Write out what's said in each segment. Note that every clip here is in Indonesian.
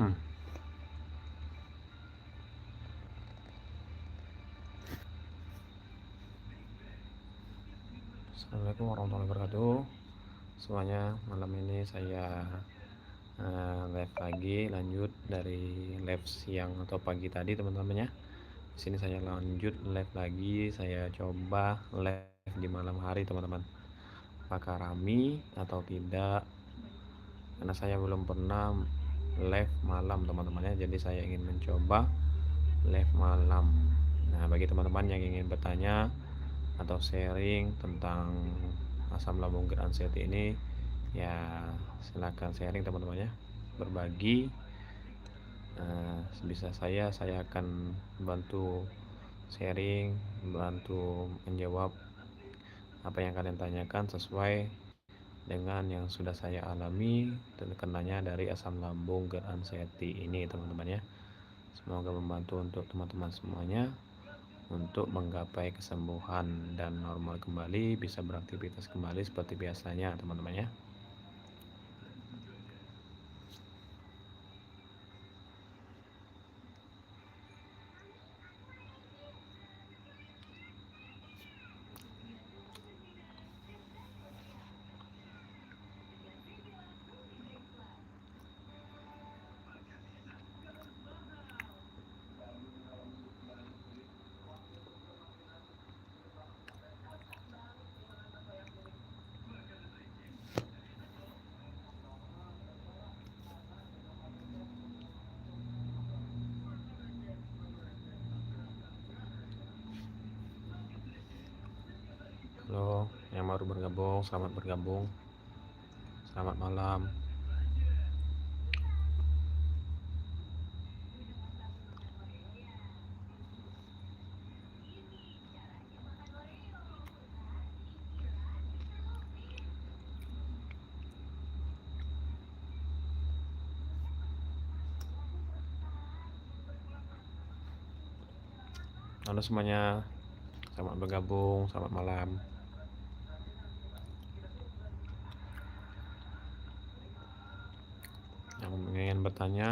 Assalamualaikum warahmatullahi wabarakatuh semuanya. Malam ini saya live lagi, lanjut dari live siang atau pagi tadi teman-teman ya. Di sini saya lanjut live lagi, saya coba live di malam hari teman-teman. Apakah rame atau tidak? Karena saya belum pernah live malam teman-teman ya, jadi saya ingin mencoba live malam. Nah, bagi teman-teman yang ingin bertanya atau sharing tentang asam lambung GERD ini, ya silakan sharing teman-teman ya, berbagi. Sebisa saya akan bantu sharing, bantu menjawab apa yang kalian tanyakan sesuai dengan yang sudah saya alami terkenanya dari asam lambung GERD ini teman-teman ya. Semoga membantu untuk teman-teman semuanya untuk menggapai kesembuhan dan normal kembali, bisa beraktivitas kembali seperti biasanya teman-teman ya. Halo, yang baru bergabung, selamat bergabung. Selamat malam. Halo semuanya, selamat bergabung, selamat malam. Yang ingin bertanya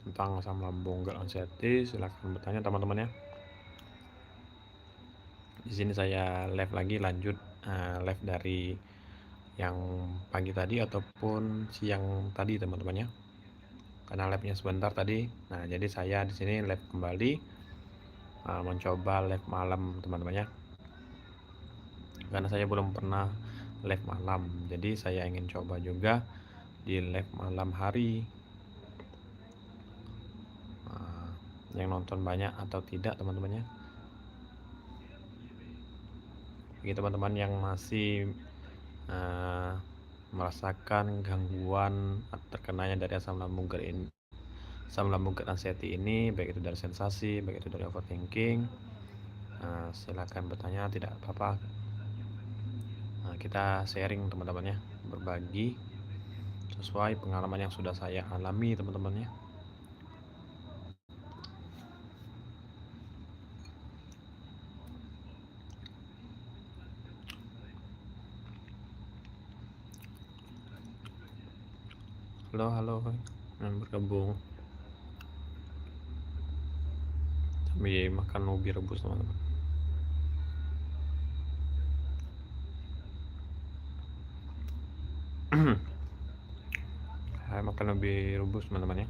tentang asam lambung GERD, silahkan bertanya teman-teman ya. Di sini saya live lagi, lanjut live dari yang pagi tadi ataupun siang tadi teman-teman ya. Karena live-nya sebentar tadi. Nah, jadi saya di sini live kembali, mencoba live malam teman-teman ya. Karena saya belum pernah live malam, jadi saya ingin coba juga di live malam hari. Yang nonton banyak atau tidak teman-teman ya. Bagi teman-teman yang masih merasakan gangguan terkenanya dari asam lambung GERD ini, baik itu dari sensasi, baik itu dari overthinking, silakan bertanya, tidak apa-apa. Kita sharing teman-teman ya, berbagi sesuai pengalaman yang sudah saya alami teman-teman ya. Halo yang bergabung sambil makan ubi rebus teman-teman. Makan ubi rebus teman-teman ya.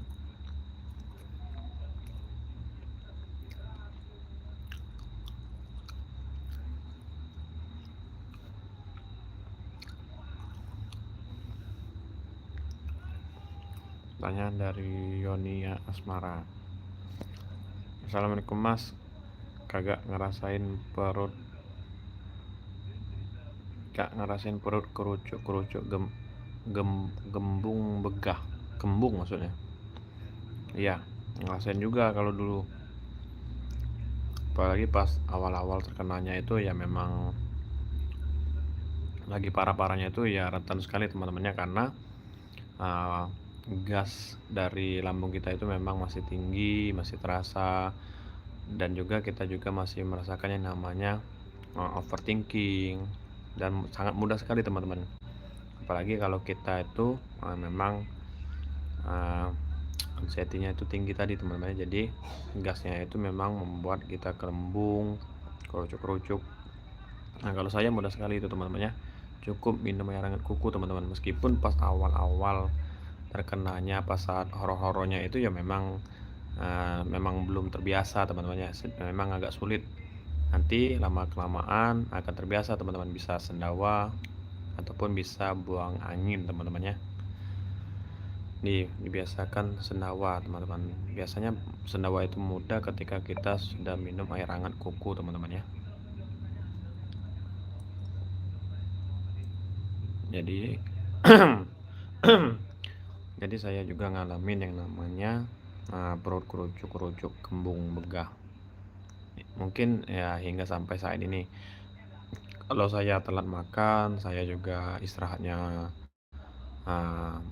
Pertanyaan dari Yonia Asmara. Assalamualaikum mas, kagak ngerasain perut kerucuk gembung begah, gembung maksudnya. Iya, ngerasain juga kalau dulu, apalagi pas awal-awal terkenanya itu ya memang lagi parah-parahnya itu ya rentan sekali teman-temannya, karena gas dari lambung kita itu memang masih tinggi, masih terasa, dan juga kita juga masih merasakan yang namanya overthinking, dan sangat mudah sekali teman-teman. Apalagi kalau kita itu memang anxiety-nya itu tinggi tadi teman-teman. Jadi gasnya itu memang membuat kita kerembung, kerucuk-kerucuk. Nah kalau saya mudah sekali itu teman-teman ya, cukup minum air hangat kuku teman-teman. Meskipun pas awal-awal terkenanya pas saat horor-horornya itu ya memang belum terbiasa teman-teman ya, memang agak sulit. Nanti lama kelamaan akan terbiasa teman-teman, bisa sendawa ataupun bisa buang angin teman-teman ya. Dibiasakan sendawa teman-teman. Biasanya sendawa itu mudah ketika kita sudah minum air hangat kuku teman-teman ya. Jadi jadi saya juga ngalamin yang namanya perut kerucuk-kerucuk, kembung, begah. Mungkin ya hingga sampai saat ini. Kalau saya telat makan, saya juga istirahatnya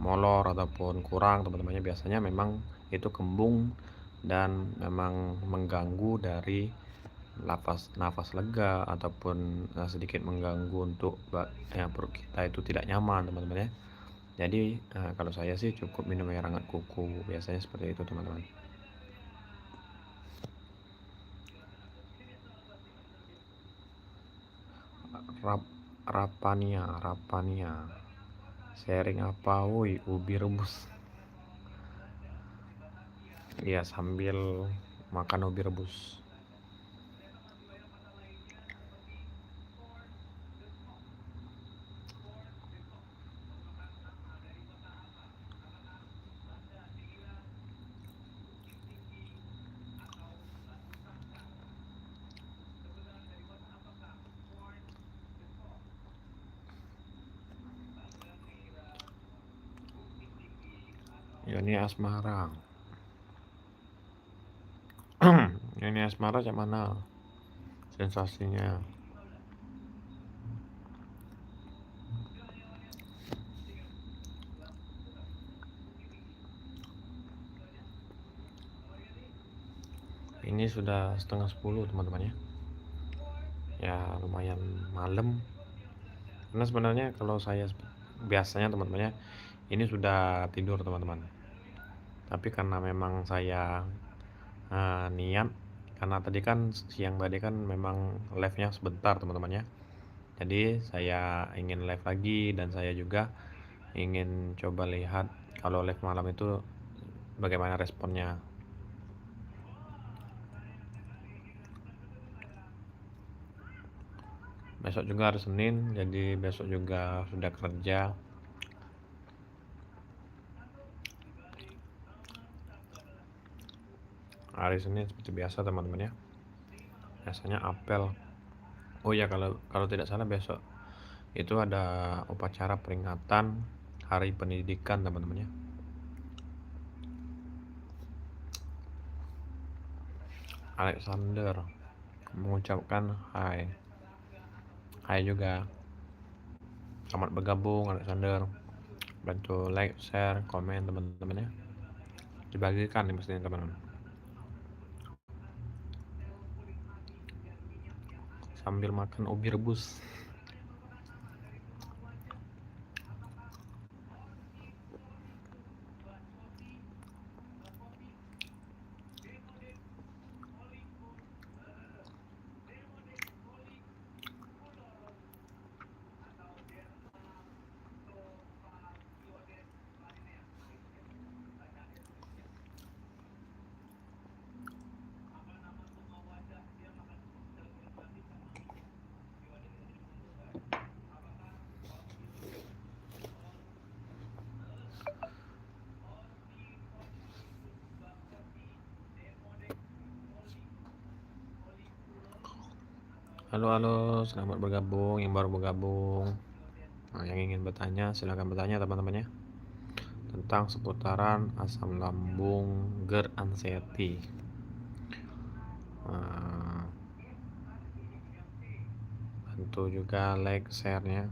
molor ataupun kurang teman-temannya, biasanya memang itu kembung dan memang mengganggu dari nafas lega ataupun sedikit mengganggu untuk perut kita itu tidak nyaman teman-teman ya. Jadi kalau saya sih cukup minum air hangat kuku, biasanya seperti itu teman-teman. Rapania sharing apa woi, ubi rebus. Iya, sambil makan ubi rebus. Ini asmara. Ini asmara cak mana sensasinya? Ini sudah setengah 10 teman-teman ya. Ya lumayan malam. Karena sebenarnya kalau saya biasanya teman-teman ya, ini sudah tidur teman-teman. Tapi karena memang saya niat, karena tadi kan siang tadi kan memang live-nya sebentar teman-teman ya. Jadi saya ingin live lagi dan saya juga ingin coba lihat kalau live malam itu bagaimana responnya. Besok juga hari Senin, jadi besok juga sudah kerja. Hari Senin seperti biasa teman-teman ya, biasanya apel. Oh ya, kalau tidak salah besok itu ada upacara peringatan Hari Pendidikan teman-teman ya. Alexander mengucapkan hai juga, selamat bergabung Alexander. Bantu like, share, komen teman-teman ya, dibagikan nih mestinya teman-teman. Sambil makan ubi rebus. Halo, selamat bergabung yang baru bergabung. Nah, yang ingin bertanya silahkan bertanya teman-teman ya, tentang seputaran asam lambung, GERD, anxiety. Bantu juga like, share-nya.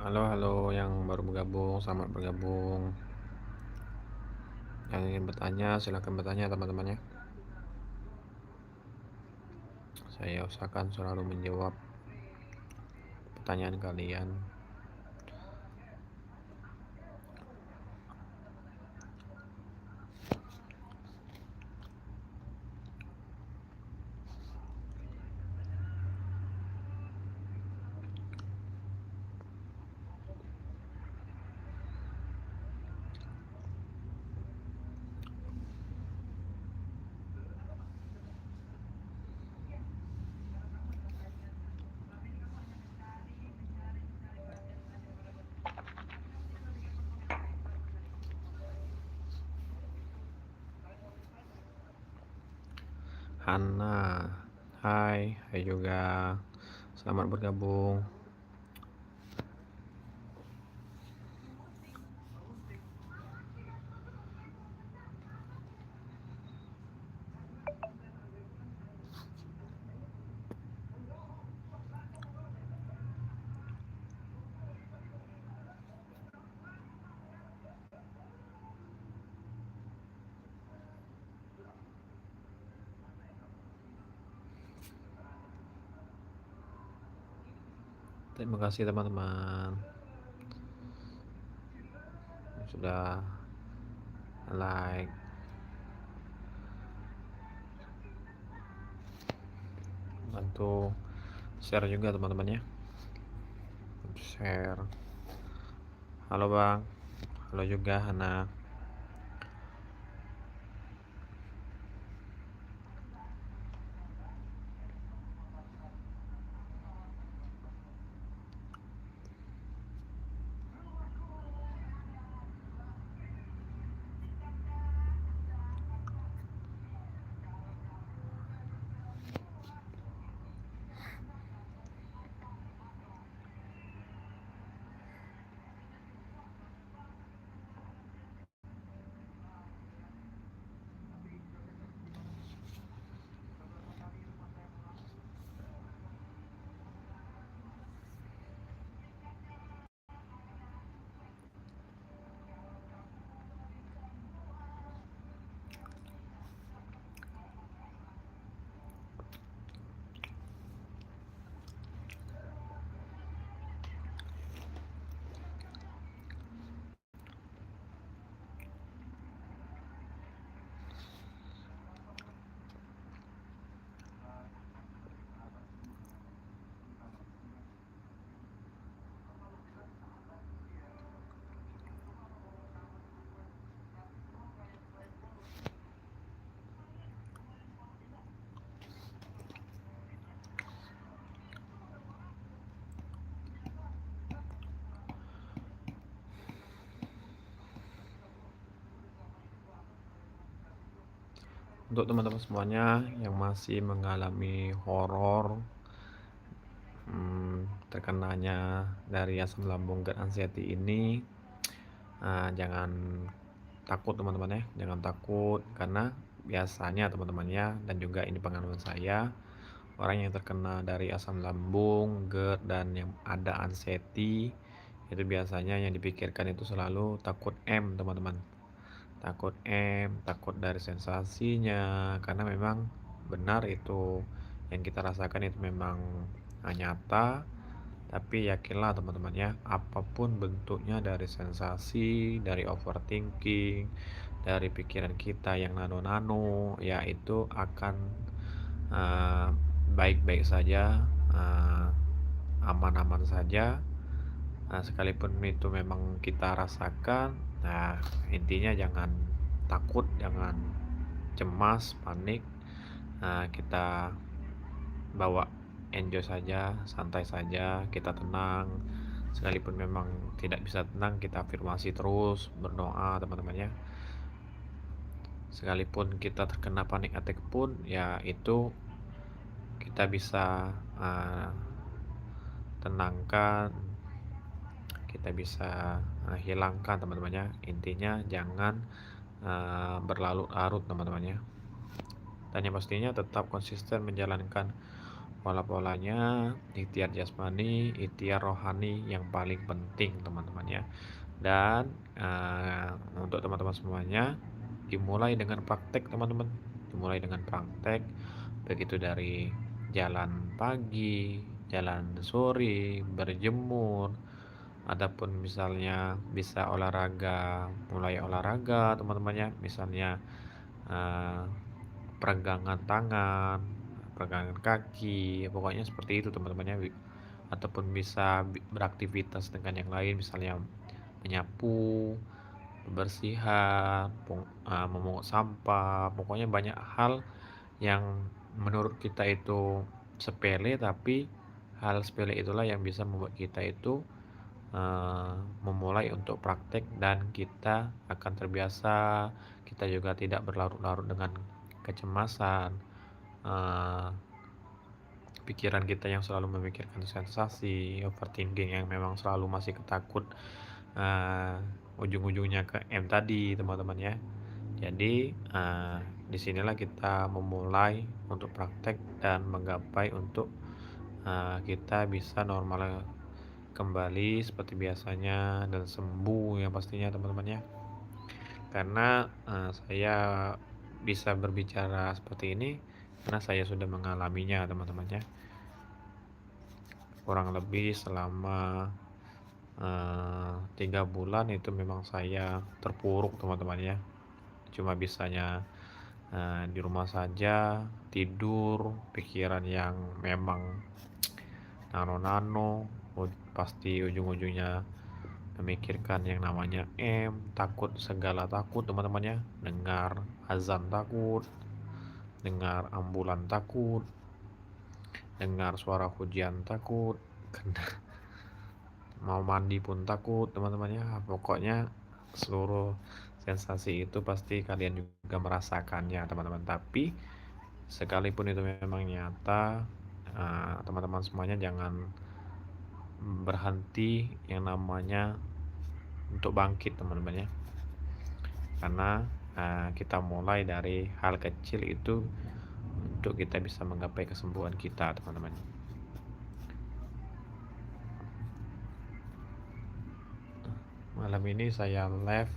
Halo yang baru bergabung, selamat bergabung. Yang ingin bertanya, silakan bertanya teman-teman ya. Saya usahakan selalu menjawab pertanyaan kalian. Hana, hai juga. Selamat bergabung. Terima kasih teman-teman sudah like. Bantu share juga teman-teman ya. Share. Halo Bang. Halo juga Hana. Untuk teman-teman semuanya yang masih mengalami horor terkenanya dari asam lambung GERD anxiety ini, jangan takut teman-teman ya, jangan takut karena biasanya teman-temannya, dan juga ini pengalaman saya, orang yang terkena dari asam lambung, GERD, dan yang ada anxiety itu biasanya yang dipikirkan itu selalu takut teman-teman. Takut takut dari sensasinya, karena memang benar itu yang kita rasakan itu memang nyata. Tapi yakinlah teman-teman ya, apapun bentuknya dari sensasi, dari overthinking, dari pikiran kita yang nano-nano, ya itu akan baik-baik saja, aman-aman saja. Sekalipun itu memang kita rasakan, intinya jangan takut, jangan cemas, panik. Kita bawa enjoy saja, santai saja, kita tenang. Sekalipun memang tidak bisa tenang, kita afirmasi terus, berdoa teman-teman ya. Sekalipun kita terkena panic attack pun, ya itu kita bisa tenangkan, kita bisa hilangkan teman-teman ya. Intinya jangan berlarut-larut teman-teman ya. Dan yang pastinya tetap konsisten menjalankan pola-polanya ikhtiar jasmani, ikhtiar rohani yang paling penting teman-teman ya. Dan untuk teman-teman semuanya dimulai dengan praktek teman-teman, dimulai dengan praktek baik itu dari jalan pagi, jalan sore, berjemur, ataupun misalnya bisa olahraga, mulai olahraga teman-temannya, misalnya eh, peregangan tangan, peregangan kaki, pokoknya seperti itu teman-temannya. Ataupun bisa beraktivitas dengan yang lain, misalnya menyapu, bersihan, memungut sampah, pokoknya banyak hal yang menurut kita itu sepele, tapi hal sepele itulah yang bisa membuat kita itu memulai untuk praktek, dan kita akan terbiasa. Kita juga tidak berlarut-larut dengan kecemasan, eh, pikiran kita yang selalu memikirkan sensasi, overthinking yang memang selalu masih ketakut ujung-ujungnya ke M tadi teman-teman ya. Jadi disinilah kita memulai untuk praktek dan menggapai untuk kita bisa normal kembali seperti biasanya dan sembuh yang pastinya teman-teman ya. Karena saya bisa berbicara seperti ini karena saya sudah mengalaminya teman-teman ya. Kurang lebih selama 3 bulan itu memang saya terpuruk teman-teman ya. Cuma bisanya di rumah saja, tidur, pikiran yang memang nano-nano, pasti ujung-ujungnya memikirkan yang namanya takut, segala takut teman-teman ya. Dengar azan takut, dengar ambulan takut, dengar suara hujan takut, mau mandi pun takut teman-teman ya. Pokoknya seluruh sensasi itu pasti kalian juga merasakannya teman-teman. Tapi sekalipun itu memang nyata, teman-teman semuanya jangan berhenti yang namanya untuk bangkit teman-teman ya. Karena kita mulai dari hal kecil itu untuk kita bisa menggapai kesembuhan kita teman-teman. Malam ini saya live,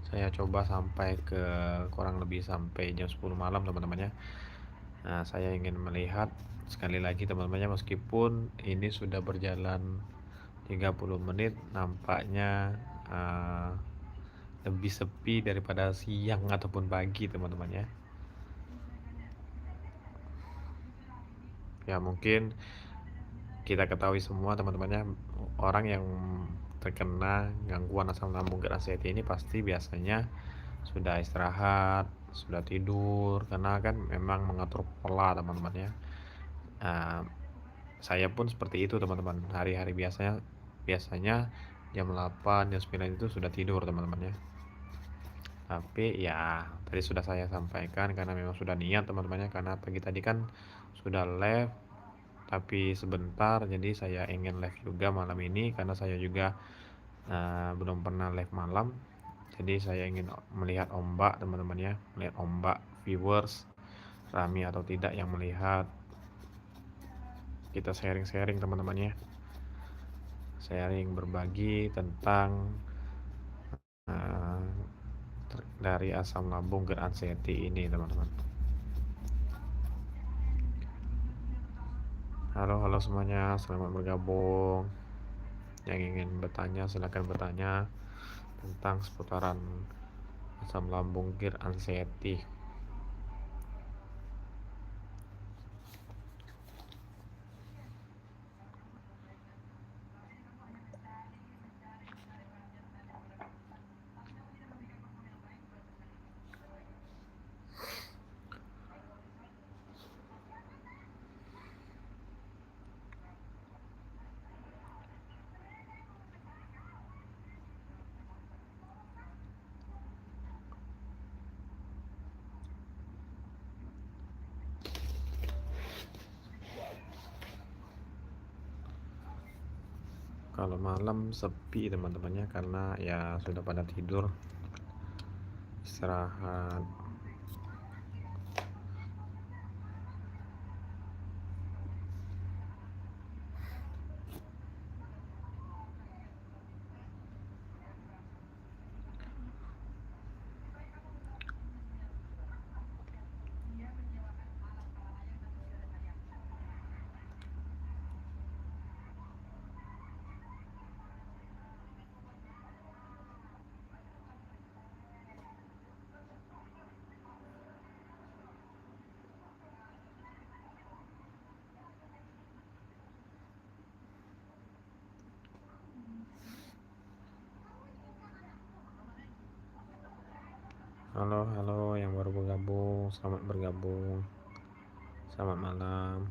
saya coba sampai ke kurang lebih sampai jam 10 malam teman-teman ya. Saya ingin melihat sekali lagi teman-temannya, meskipun ini sudah berjalan 30 menit, nampaknya lebih sepi daripada siang ataupun pagi teman-teman ya. Ya mungkin kita ketahui semua teman-temannya, orang yang terkena gangguan asam lambung gerd anxiety ini pasti biasanya sudah istirahat, sudah tidur, karena kan memang mengatur pola teman-teman ya. Saya pun seperti itu teman-teman, hari-hari biasanya jam 8, jam 9 itu sudah tidur teman-teman ya. Tapi ya tadi sudah saya sampaikan, karena memang sudah niat teman-temannya, karena pagi tadi kan sudah live tapi sebentar, jadi saya ingin live juga malam ini karena saya juga belum pernah live malam. Jadi saya ingin melihat ombak teman-teman ya, melihat ombak, viewers rame atau tidak yang melihat. Kita sharing-sharing teman-teman ya, sharing berbagi tentang dari asam lambung gerd anxiety ini teman-teman. Halo semuanya, selamat bergabung. Yang ingin bertanya silakan bertanya tentang seputaran asam lambung gerd anxiety. Kalau malam sepi teman-temannya, karena ya sudah pada tidur, istirahat. Halo yang baru bergabung, selamat bergabung. Selamat malam.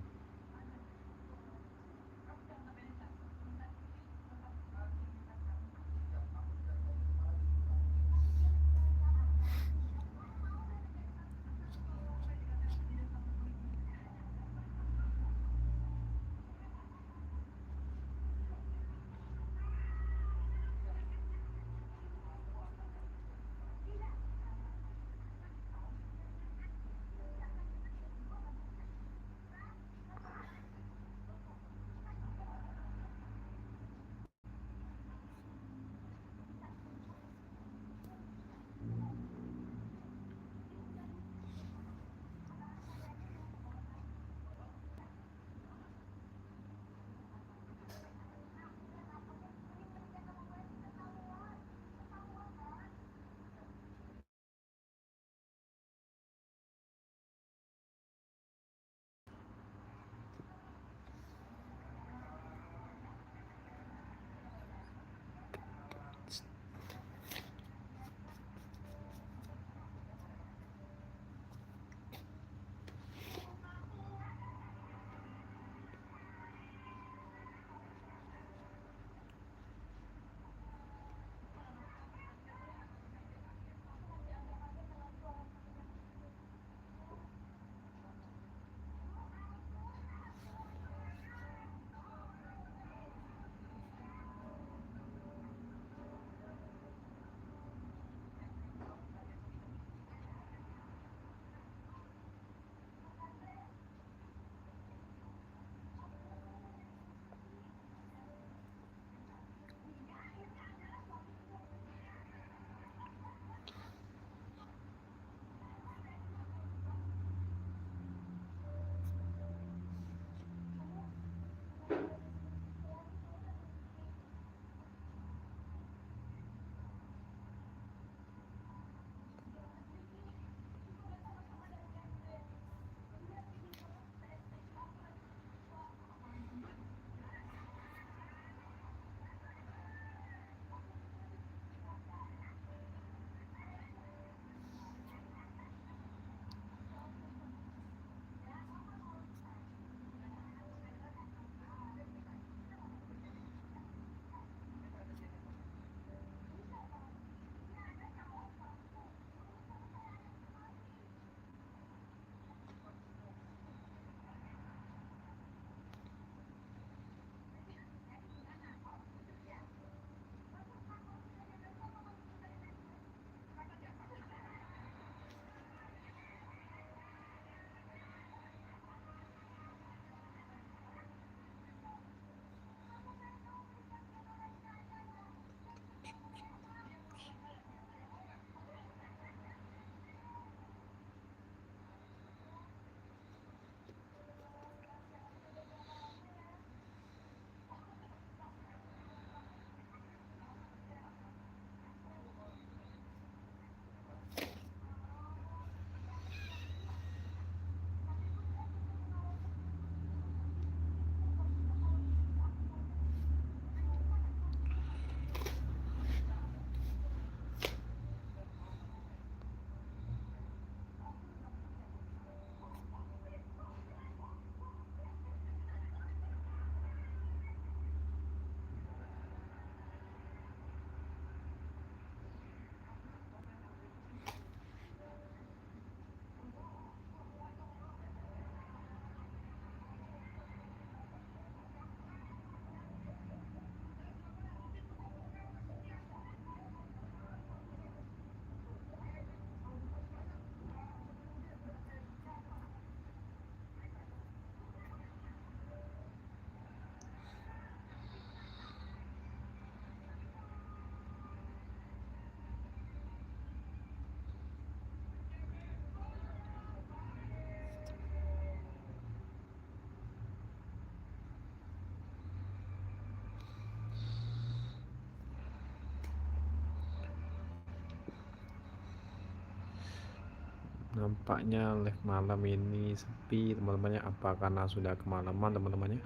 Nampaknya live malam ini sepi teman-temannya, apa karena sudah kemalaman teman-temannya,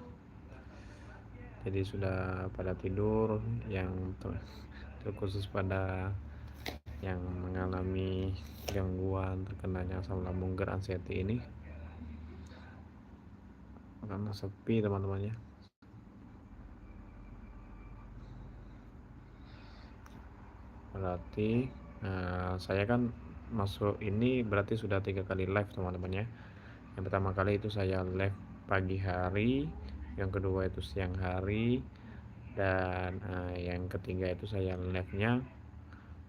jadi sudah pada tidur, yang terkhusus pada yang mengalami gangguan terkenanya asam lambung GERD anxiety ini, karena sepi teman-temannya. Berarti saya kan masuk ini berarti sudah 3 kali live teman-teman ya. Yang pertama kali itu saya live pagi hari, yang kedua itu siang hari, dan yang ketiga itu saya live-nya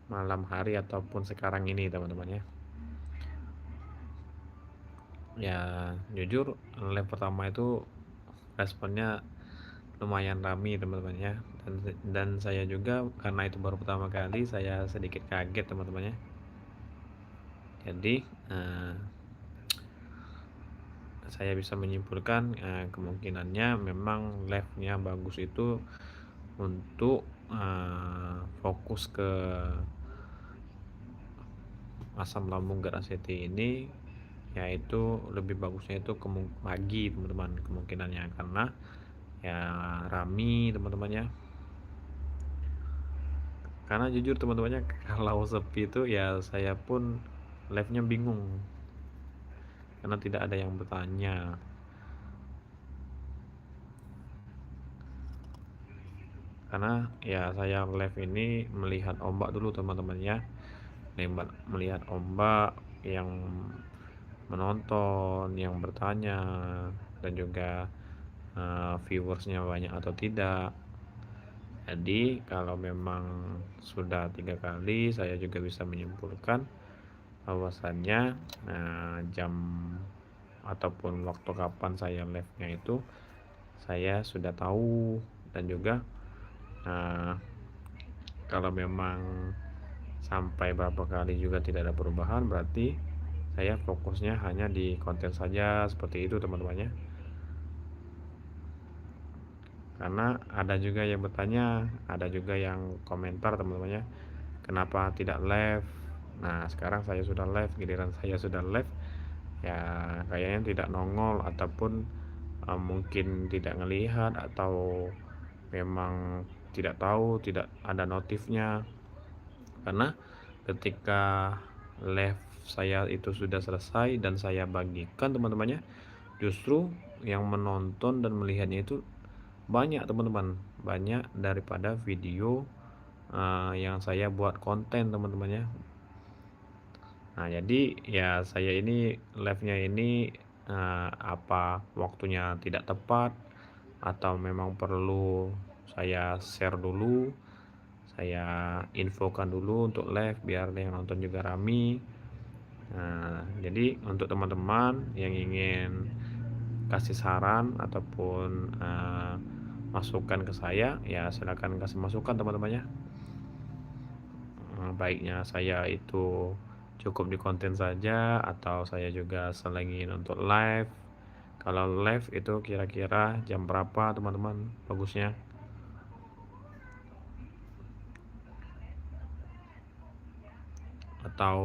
malam hari ataupun sekarang ini teman-teman ya. Ya jujur live pertama itu responnya lumayan ramai teman-teman ya, dan saya juga karena itu baru pertama kali saya sedikit kaget teman-teman ya. Jadi saya bisa menyimpulkan kemungkinannya memang live-nya bagus itu untuk fokus ke asam lambung GERD anxiety ini, yaitu lebih bagusnya itu pagi teman-teman kemungkinannya, karena ya rame teman-teman ya. Karena jujur teman-temannya kalau sepi itu ya saya pun live-nya bingung karena tidak ada yang bertanya. Karena ya saya live ini melihat ombak dulu teman-teman ya, melihat ombak yang menonton, yang bertanya, dan juga viewersnya banyak atau tidak. Jadi kalau memang sudah 3 kali, saya juga bisa menyimpulkan bahwasannya jam ataupun waktu kapan saya live-nya itu saya sudah tahu, dan juga kalau memang sampai berapa kali juga tidak ada perubahan, berarti saya fokusnya hanya di konten saja, seperti itu teman-temannya. Karena ada juga yang bertanya, ada juga yang komentar teman-temannya, kenapa tidak live. Nah sekarang saya sudah live, giliran saya sudah live ya kayaknya tidak nongol, ataupun mungkin tidak ngelihat, atau memang tidak tahu, tidak ada notifnya. Karena ketika live saya itu sudah selesai dan saya bagikan teman-temannya, justru yang menonton dan melihatnya itu banyak teman-teman, banyak daripada video yang saya buat konten teman-temannya. Nah jadi ya saya ini live-nya ini apa waktunya tidak tepat, atau memang perlu saya share dulu, saya infokan dulu untuk live biar yang nonton juga rame. Nah jadi untuk teman-teman yang ingin kasih saran ataupun masukan ke saya, ya silakan kasih masukan teman-temannya. Baiknya saya itu cukup di konten saja, atau saya juga selengin untuk live. Kalau live itu kira-kira jam berapa teman-teman bagusnya, atau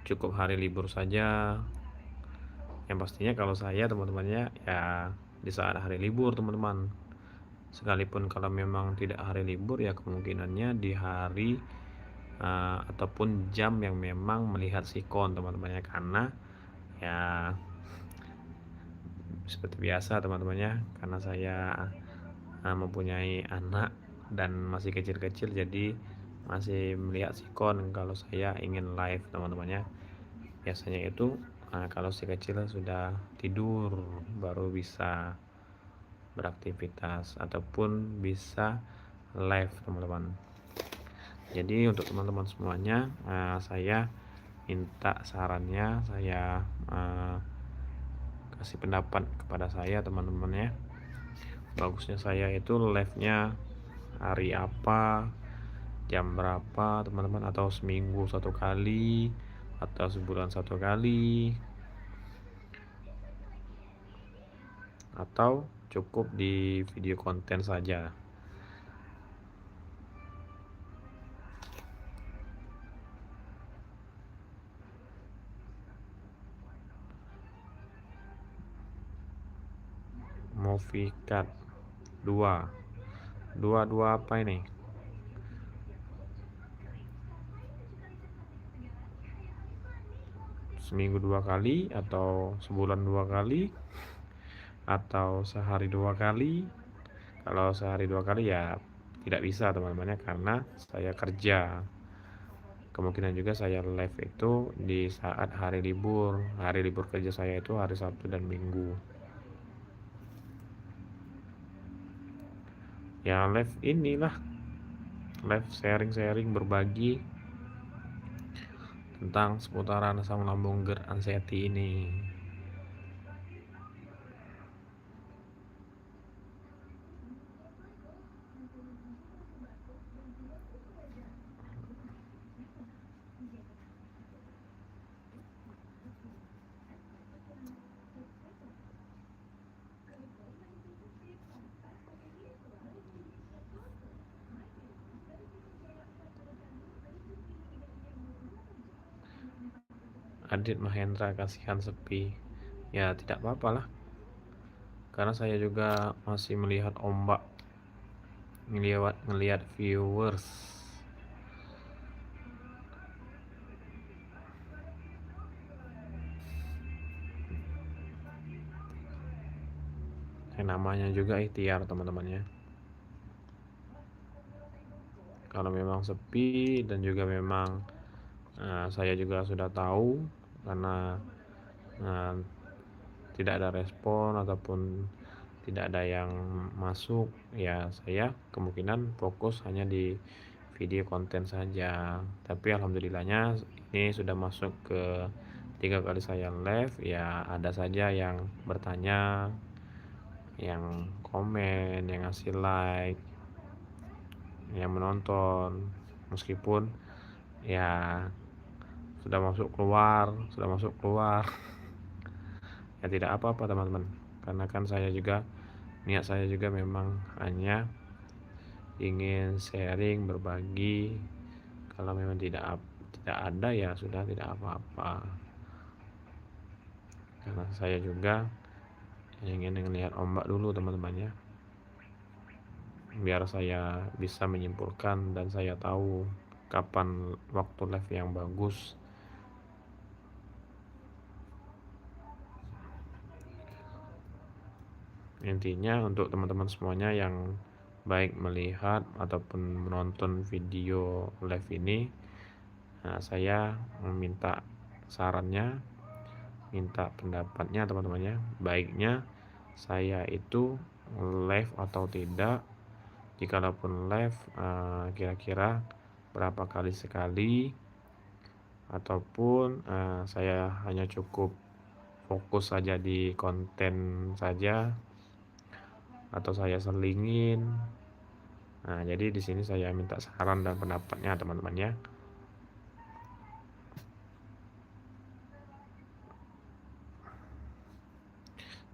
cukup hari libur saja? Yang pastinya kalau saya teman-temannya ya di saat hari libur teman-teman. Sekalipun kalau memang tidak hari libur ya kemungkinannya di hari ataupun jam yang memang melihat sikon teman-temannya. Karena ya seperti biasa teman-temannya, karena saya mempunyai anak dan masih kecil-kecil, jadi masih melihat sikon kalau saya ingin live teman-temannya. Biasanya itu kalau si kecil sudah tidur baru bisa beraktivitas ataupun bisa live teman-teman. Jadi untuk teman-teman semuanya saya minta sarannya, saya kasih pendapat kepada saya teman-teman ya. Bagusnya saya itu live-nya hari apa, jam berapa teman-teman, atau seminggu 1 kali, atau sebulan 1 kali, atau cukup di video konten saja. Movie cut 2 apa ini? seminggu 2 kali, atau sebulan 2 kali, atau sehari 2 kali. Kalau sehari 2 kali ya tidak bisa teman-teman ya, karena saya kerja. Kemungkinan juga saya live itu di saat hari libur. Hari libur kerja saya itu hari Sabtu dan Minggu. Ya live inilah, live sharing-sharing, berbagi tentang seputaran asam lambung GERD anxiety ini. Adit Mahendra, kasihan sepi. Ya tidak apa-apa lah, karena saya juga masih melihat ombak, ngelihat viewers. Yang namanya juga ikhtiar teman-temannya. Kalau memang sepi dan juga memang saya juga sudah tahu, karena tidak ada respon ataupun tidak ada yang masuk, ya saya kemungkinan fokus hanya di video konten saja. Tapi alhamdulillahnya ini sudah masuk ke 3 kali saya live, ya ada saja yang bertanya, yang komen, yang ngasih like, yang menonton, meskipun ya sudah masuk keluar ya tidak apa-apa teman-teman, karena kan niat saya juga memang hanya ingin sharing, berbagi. Kalau memang tidak ada ya sudah, tidak apa-apa, karena saya juga ingin melihat ombak dulu teman-teman ya, biar saya bisa menyimpulkan dan saya tahu kapan waktu live yang bagus. Intinya untuk teman-teman semuanya yang baik melihat ataupun menonton video live ini, saya meminta sarannya, minta pendapatnya teman-temannya. Baiknya saya itu live atau tidak, jikalaupun live kira-kira berapa kali sekali, ataupun saya hanya cukup fokus saja di konten saja, atau saya selingin. Jadi di sini saya minta saran dan pendapatnya teman-teman ya.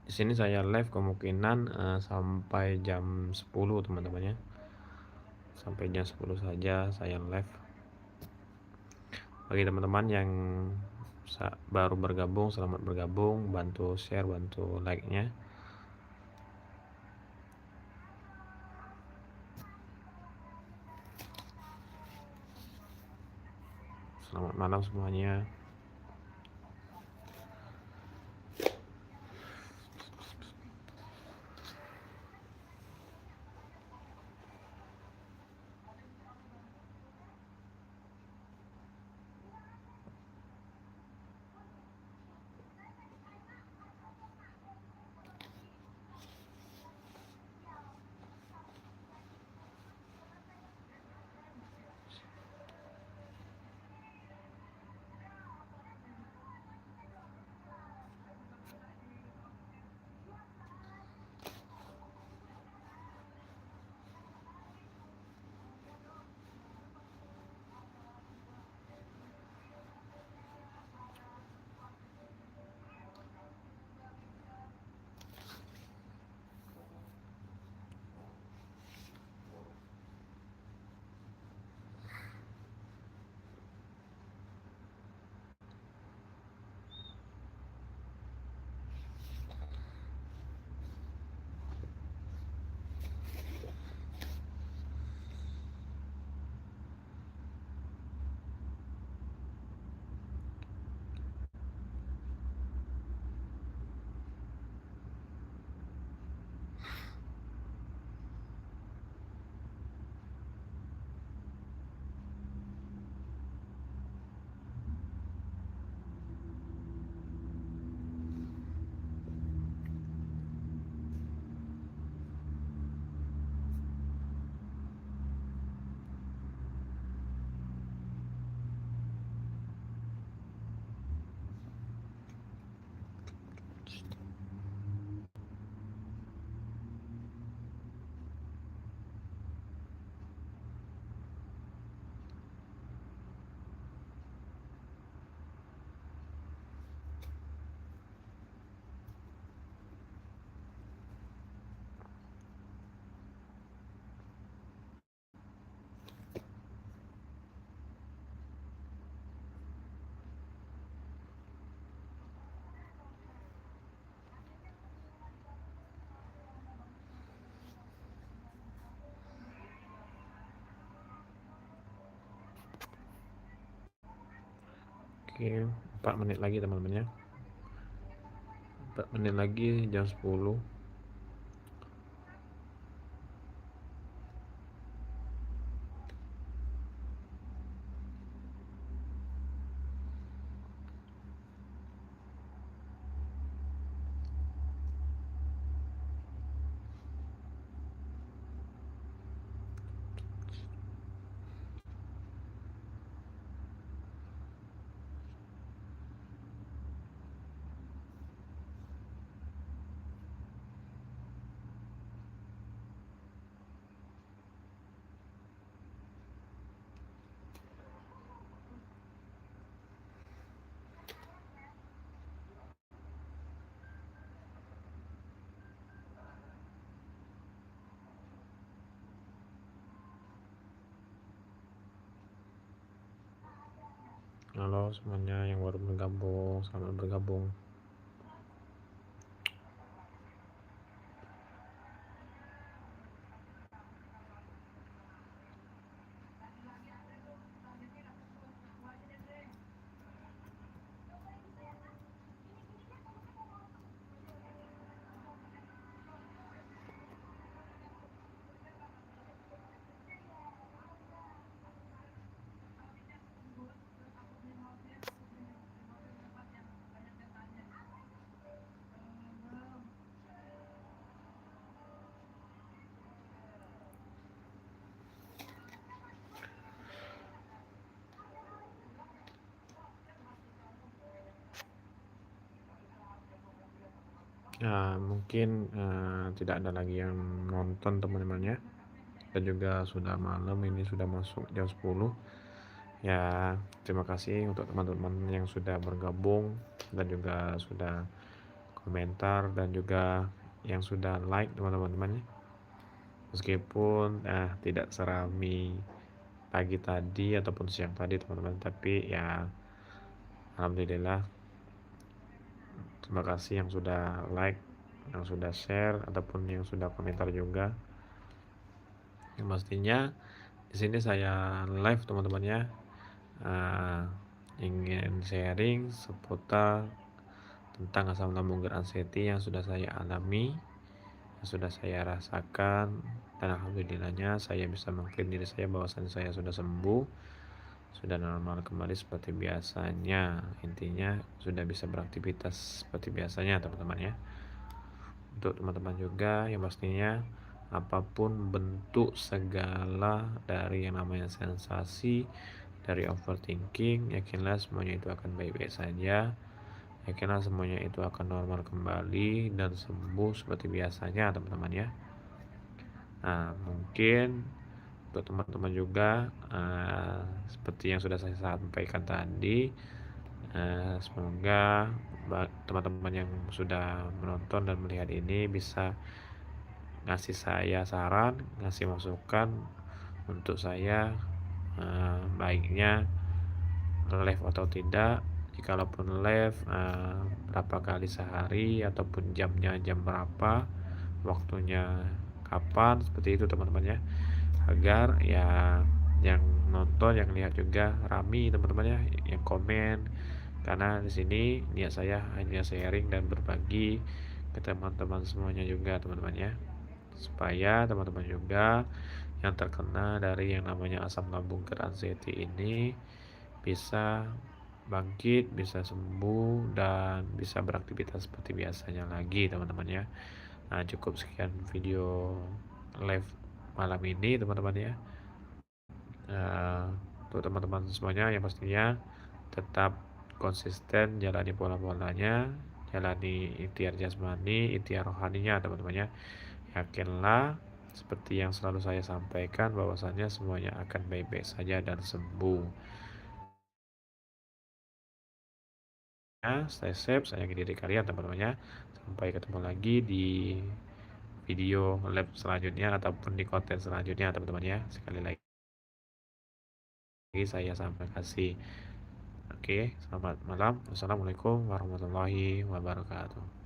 Di sini saya live kemungkinan sampai jam 10 teman-teman ya. Sampai jam 10 saja saya live. Bagi teman-teman yang baru bergabung, selamat bergabung, bantu share, bantu like-nya. Selamat malam semuanya. Oke, 4 menit lagi teman-teman ya. 4 menit lagi jam 10. Halo semuanya yang baru bergabung, selamat bergabung. Mungkin tidak ada lagi yang nonton teman-teman ya, dan juga sudah malam, ini sudah masuk jam 10 ya. Terima kasih untuk teman-teman yang sudah bergabung dan juga sudah komentar dan juga yang sudah like teman-teman ya. Meskipun tidak serami pagi tadi ataupun siang tadi teman-teman, tapi ya alhamdulillah. Terima kasih yang sudah like, yang sudah share ataupun yang sudah komentar juga. Yang pastinya di sini saya live teman-teman ya, ingin sharing seputar tentang asam lambung geransetti yang sudah saya alami, yang sudah saya rasakan, dan alhamdulillahnya saya bisa mengklaim diri saya bahwasannya saya sudah sembuh, sudah normal kembali seperti biasanya. Intinya sudah bisa beraktivitas seperti biasanya teman-teman ya. Untuk teman-teman juga yang pastinya apapun bentuk segala dari yang namanya sensasi, dari overthinking, yakinlah semuanya itu akan baik-baik saja. Yakinlah semuanya itu akan normal kembali dan sembuh seperti biasanya teman-teman ya. Mungkin untuk teman-teman juga seperti yang sudah saya sampaikan tadi, semoga teman-teman yang sudah menonton dan melihat ini bisa ngasih saya saran, ngasih masukan untuk saya, baiknya live atau tidak. Jikalaupun live, berapa kali sehari ataupun jamnya jam berapa, waktunya kapan, seperti itu teman-teman ya, agar ya yang nonton, yang lihat juga rame teman-teman ya, yang komen. Karena di sini niat saya hanya sharing dan berbagi ke teman-teman semuanya juga teman-teman ya, supaya teman-teman juga yang terkena dari yang namanya asam lambung geransetti ini bisa bangkit, bisa sembuh, dan bisa beraktivitas seperti biasanya lagi teman-teman ya. Cukup sekian video live malam ini teman-teman ya. Untuk teman-teman semuanya yang pastinya tetap konsisten jalani pola-polanya, jalani ikhtiar jasmani, ikhtiar rohaninya teman-teman ya. Yakinlah seperti yang selalu saya sampaikan bahwasannya semuanya akan baik-baik saja dan sembuh. Stay safe, sayangi diri kalian teman-teman ya. Sampai ketemu lagi di video lab selanjutnya ataupun di konten selanjutnya teman-teman ya. Sekali lagi saya sampaikan kasih. Oke, selamat malam. Wassalamualaikum warahmatullahi wabarakatuh.